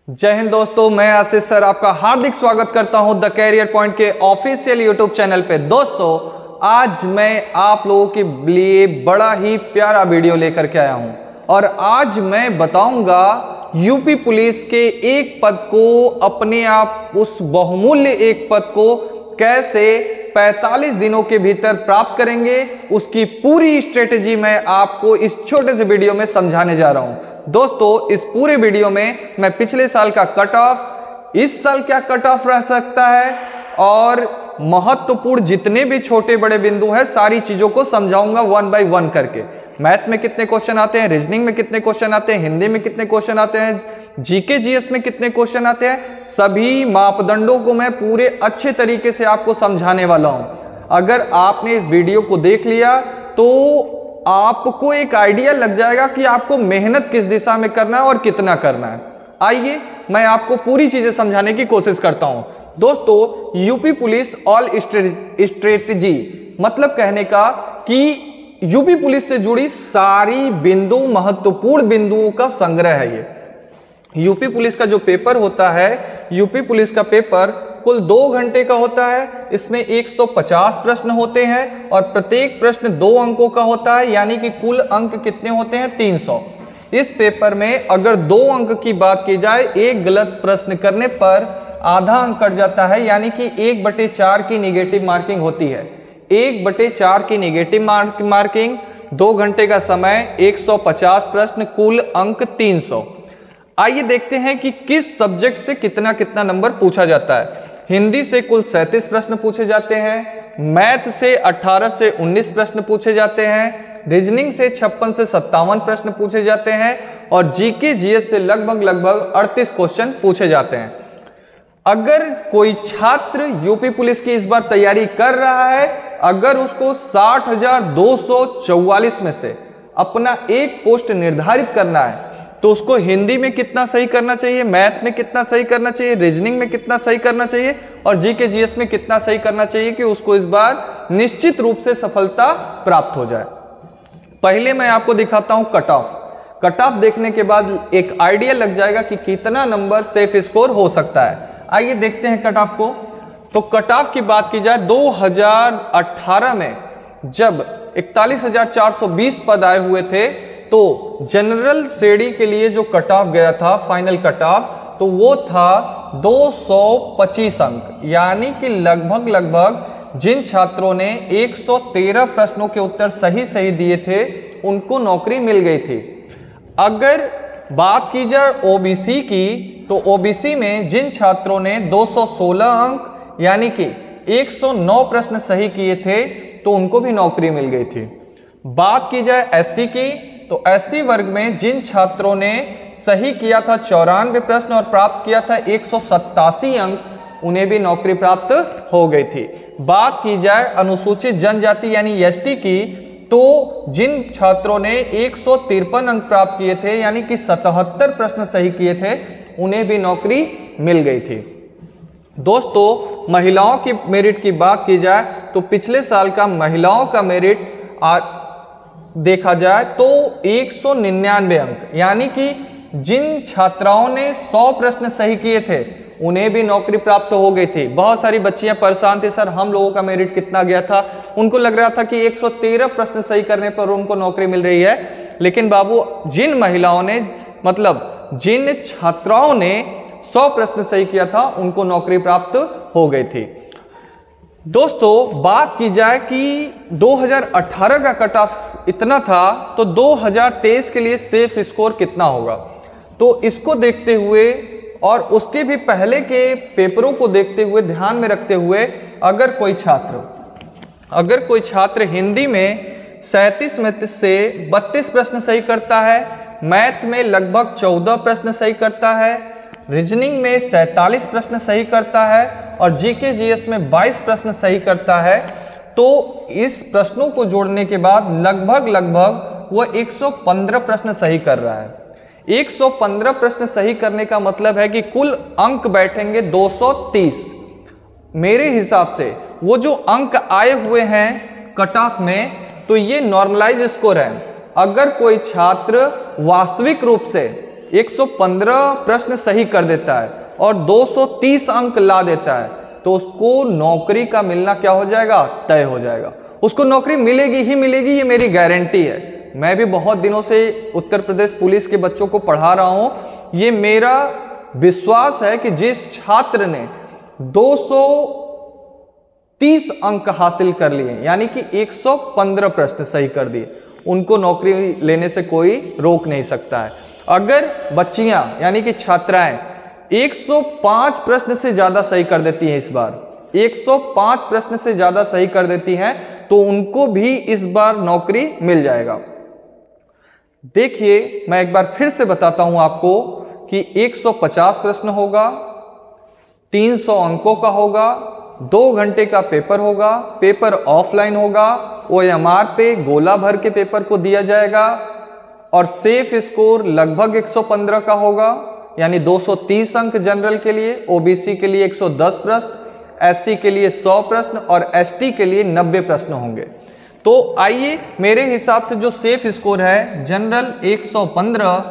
जय हिंद दोस्तों, मैं आशीष सर आपका हार्दिक स्वागत करता हूं द कैरियर पॉइंट के ऑफिशियल यूट्यूब चैनल पे। दोस्तों, आज मैं आप लोगों के लिए बड़ा ही प्यारा वीडियो लेकर के आया हूं और आज मैं बताऊंगा यूपी पुलिस के एक पद को, अपने आप उस बहुमूल्य एक पद को कैसे 45 दिनों के भीतर प्राप्त करेंगे, उसकी पूरी स्ट्रेटेजी मैं आपको इस छोटे से वीडियो में समझाने जा रहा हूं। दोस्तों, इस पूरे वीडियो में मैं पिछले साल का कट ऑफ, इस साल क्या कट ऑफ रह सकता है और महत्वपूर्ण जितने भी छोटे बड़े बिंदु हैं सारी चीजों को समझाऊंगा वन बाय वन करके। मैथ में कितने क्वेश्चन आते हैं, रीजनिंग में कितने क्वेश्चन आते हैं, हिंदी में कितने क्वेश्चन आते हैं, जीके जीएस में कितने क्वेश्चन आते हैं, सभी मापदंडों को मैं पूरे अच्छे तरीके से आपको समझाने वाला हूं। अगर आपने इस वीडियो को देख लिया तो आपको एक आइडिया लग जाएगा कि आपको मेहनत किस दिशा में करना है और कितना करना है। आइए मैं आपको पूरी चीजें समझाने की कोशिश करता हूं। दोस्तों, यूपी पुलिस ऑल स्ट्रेटजी मतलब कहने का कि यूपी पुलिस से जुड़ी सारी बिंदु, महत्वपूर्ण बिंदुओं का संग्रह है। ये यूपी पुलिस का जो पेपर होता है, यूपी पुलिस का पेपर कुल 2 घंटे का होता है। इसमें 150 प्रश्न होते हैं और प्रत्येक प्रश्न 2 अंकों का होता है, यानी कि कुल अंक कितने होते हैं, 300। इस पेपर में अगर 2 अंक की बात की जाए, एक गलत प्रश्न करने पर आधा अंक कट जाता है, यानी कि 1/4 की निगेटिव मार्किंग होती है। 1/4 की निगेटिव मार्किंग, 2 घंटे का समय, 150 प्रश्न, कुल अंक 300। आइए देखते हैं कि किस सब्जेक्ट से कितना कितना नंबर पूछा जाता है। हिंदी से कुल 37 प्रश्न पूछे जाते हैं, मैथ से 18 से 19 प्रश्न पूछे जाते हैं, रीजनिंग से 56 से 57 प्रश्न पूछे जाते हैं और जीके जीएस से लगभग 38 क्वेश्चन पूछे जाते हैं। अगर कोई छात्र यूपी पुलिस की इस बार तैयारी कर रहा है, अगर उसको 60,244 में से अपना एक पोस्ट निर्धारित करना है तो उसको हिंदी में कितना सही करना चाहिए, मैथ में कितना सही करना चाहिए, रीजनिंग में कितना सही करना चाहिए और जीके जीएस में कितना सही करना चाहिए कि उसको इस बार निश्चित रूप से सफलता प्राप्त हो जाए। पहले मैं आपको दिखाता हूं कट ऑफ। कट ऑफ देखने के बाद एक आइडिया लग जाएगा कि कितना नंबर सेफ स्कोर हो सकता है। आइए देखते हैं कट ऑफ को। तो कट ऑफ की बात की जाए, 2018 में जब 41,420 पद आए हुए थे तो जनरल श्रेणी के लिए जो कट ऑफ गया था, फाइनल कट ऑफ, तो वो था 225 अंक, यानी कि लगभग जिन छात्रों ने 113 प्रश्नों के उत्तर सही दिए थे उनको नौकरी मिल गई थी। अगर बात की जाए ओबीसी की, तो ओबीसी में जिन छात्रों ने 216 अंक यानी कि 109 प्रश्न सही किए थे तो उनको भी नौकरी मिल गई थी। बात की जाए एससी की, तो एससी वर्ग में जिन छात्रों ने सही किया था 94 प्रश्न और प्राप्त किया था 187 अंक, उन्हें भी नौकरी प्राप्त हो गई थी। बात की जाए अनुसूचित जनजाति यानी एसटी की, तो जिन छात्रों ने 153 अंक प्राप्त किए थे यानी कि 77 प्रश्न सही किए थे, उन्हें भी नौकरी मिल गई थी। दोस्तों, महिलाओं की मेरिट की बात की जाए तो पिछले साल का महिलाओं का मेरिट देखा जाए तो 199 अंक, यानी कि जिन छात्राओं ने 100 प्रश्न सही किए थे उन्हें भी नौकरी प्राप्त हो गई थी। बहुत सारी बच्चियां परेशान थी, सर हम लोगों का मेरिट कितना गया था। उनको लग रहा था कि 113 प्रश्न सही करने पर उनको नौकरी मिल रही है, लेकिन बाबू जिन महिलाओं ने, मतलब जिन छात्राओं ने 100 प्रश्न सही किया था उनको नौकरी प्राप्त हो गई थी। दोस्तों, बात की जाए कि 2018 का कट ऑफ इतना था तो 2023 के लिए सेफ स्कोर कितना होगा, तो इसको देखते हुए और उसके भी पहले के पेपरों को देखते हुए, ध्यान में रखते हुए, अगर कोई छात्र हिंदी में 37 में से 32 प्रश्न सही करता है, मैथ में लगभग 14 प्रश्न सही करता है, रीजनिंग में 47 प्रश्न सही करता है और जीके जीएस में 22 प्रश्न सही करता है, तो इस प्रश्नों को जोड़ने के बाद लगभग वो 115 प्रश्न सही कर रहा है। 115 प्रश्न सही करने का मतलब है कि कुल अंक बैठेंगे 230। मेरे हिसाब से वो जो अंक आए हुए हैं कट ऑफ में, तो ये नॉर्मलाइज स्कोर है। अगर कोई छात्र वास्तविक रूप से 115 प्रश्न सही कर देता है और 230 अंक ला देता है, तो उसको नौकरी का मिलना क्या हो जाएगा, तय हो जाएगा। उसको नौकरी मिलेगी ही मिलेगी, ये मेरी गारंटी है। मैं भी बहुत दिनों से उत्तर प्रदेश पुलिस के बच्चों को पढ़ा रहा हूं। ये मेरा विश्वास है कि जिस छात्र ने 230 अंक हासिल कर लिए, यानी कि 115 प्रश्न सही कर दिए, उनको नौकरी लेने से कोई रोक नहीं सकता है। अगर बच्चियां यानी कि छात्राएं 105 प्रश्न से ज्यादा सही कर देती हैं, इस बार 105 प्रश्न से ज्यादा सही कर देती हैं, तो उनको भी इस बार नौकरी मिल जाएगा। देखिए, मैं एक बार फिर से बताता हूं आपको कि 150 प्रश्न होगा, 300 अंकों का होगा, 2 घंटे का पेपर होगा, पेपर ऑफलाइन होगा, OMR पे गोला भर के पेपर को दिया जाएगा और सेफ स्कोर लगभग 115 का होगा, यानी 230 अंक जनरल के लिए, OBC के लिए 110 प्रश्न, SC के लिए 100 प्रश्न और ST के लिए 90 प्रश्न होंगे। तो आइए, मेरे हिसाब से जो सेफ स्कोर है, जनरल 115,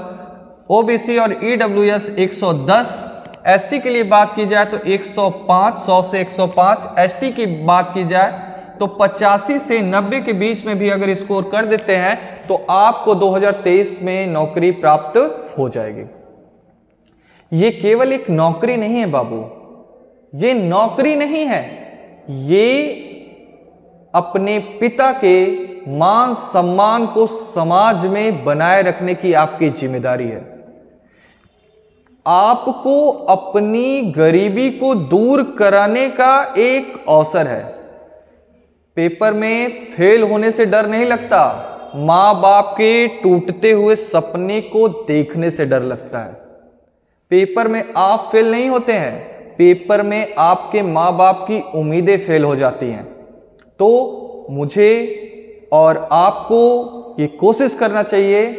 OBC और EWS 110, SC के लिए बात की जाए तो 105, 100 से 105, ST की बात की जाए तो 85 से 90 के बीच में भी अगर स्कोर कर देते हैं तो आपको 2023 में नौकरी प्राप्त हो जाएगी। ये केवल एक नौकरी नहीं है बाबू, ये नौकरी नहीं है, ये अपने पिता के मान सम्मान को समाज में बनाए रखने की आपकी जिम्मेदारी है। आपको अपनी गरीबी को दूर कराने का एक अवसर है। पेपर में फेल होने से डर नहीं लगता, मां बाप के टूटते हुए सपने को देखने से डर लगता है। पेपर में आप फेल नहीं होते हैं, पेपर में आपके मां बाप की उम्मीदें फेल हो जाती हैं। तो मुझे और आपको ये कोशिश करना चाहिए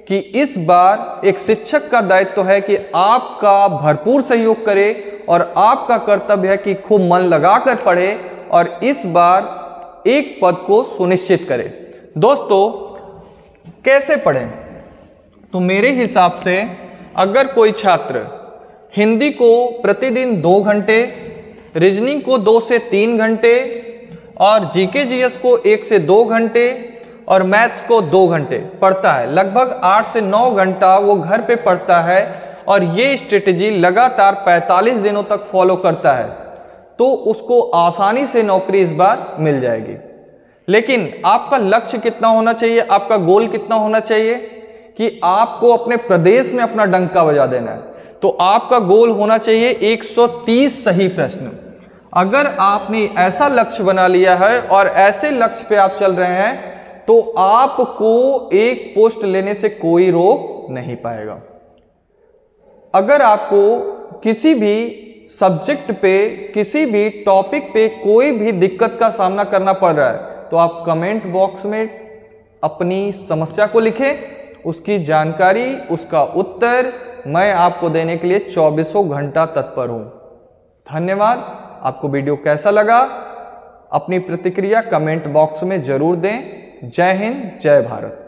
कि इस बार एक शिक्षक का दायित्व है कि आपका भरपूर सहयोग करे और आपका कर्तव्य है कि खूब मन लगाकर पढ़े और इस बार एक पद को सुनिश्चित करे। दोस्तों, कैसे पढ़ें? तो मेरे हिसाब से अगर कोई छात्र हिंदी को प्रतिदिन 2 घंटे, रीजनिंग को 2 से 3 घंटे और जीके जीएस को 1 से 2 घंटे और मैथ्स को 2 घंटे पढ़ता है, लगभग 8 से 9 घंटा वो घर पे पढ़ता है और ये स्ट्रेटेजी लगातार 45 दिनों तक फॉलो करता है, तो उसको आसानी से नौकरी इस बार मिल जाएगी। लेकिन आपका लक्ष्य कितना होना चाहिए, आपका गोल कितना होना चाहिए कि आपको अपने प्रदेश में अपना डंका बजा देना है। तो आपका गोल होना चाहिए 130 सही प्रश्न। अगर आपने ऐसा लक्ष्य बना लिया है और ऐसे लक्ष्य पे आप चल रहे हैं तो आपको एक पोस्ट लेने से कोई रोक नहीं पाएगा। अगर आपको किसी भी सब्जेक्ट पे, किसी भी टॉपिक पे कोई भी दिक्कत का सामना करना पड़ रहा है तो आप कमेंट बॉक्स में अपनी समस्या को लिखें, उसकी जानकारी, उसका उत्तर मैं आपको देने के लिए 24 घंटा तत्पर हूं। धन्यवाद। आपको वीडियो कैसा लगा? अपनी प्रतिक्रिया कमेंट बॉक्स में जरूर दें। जय हिंद, जय भारत।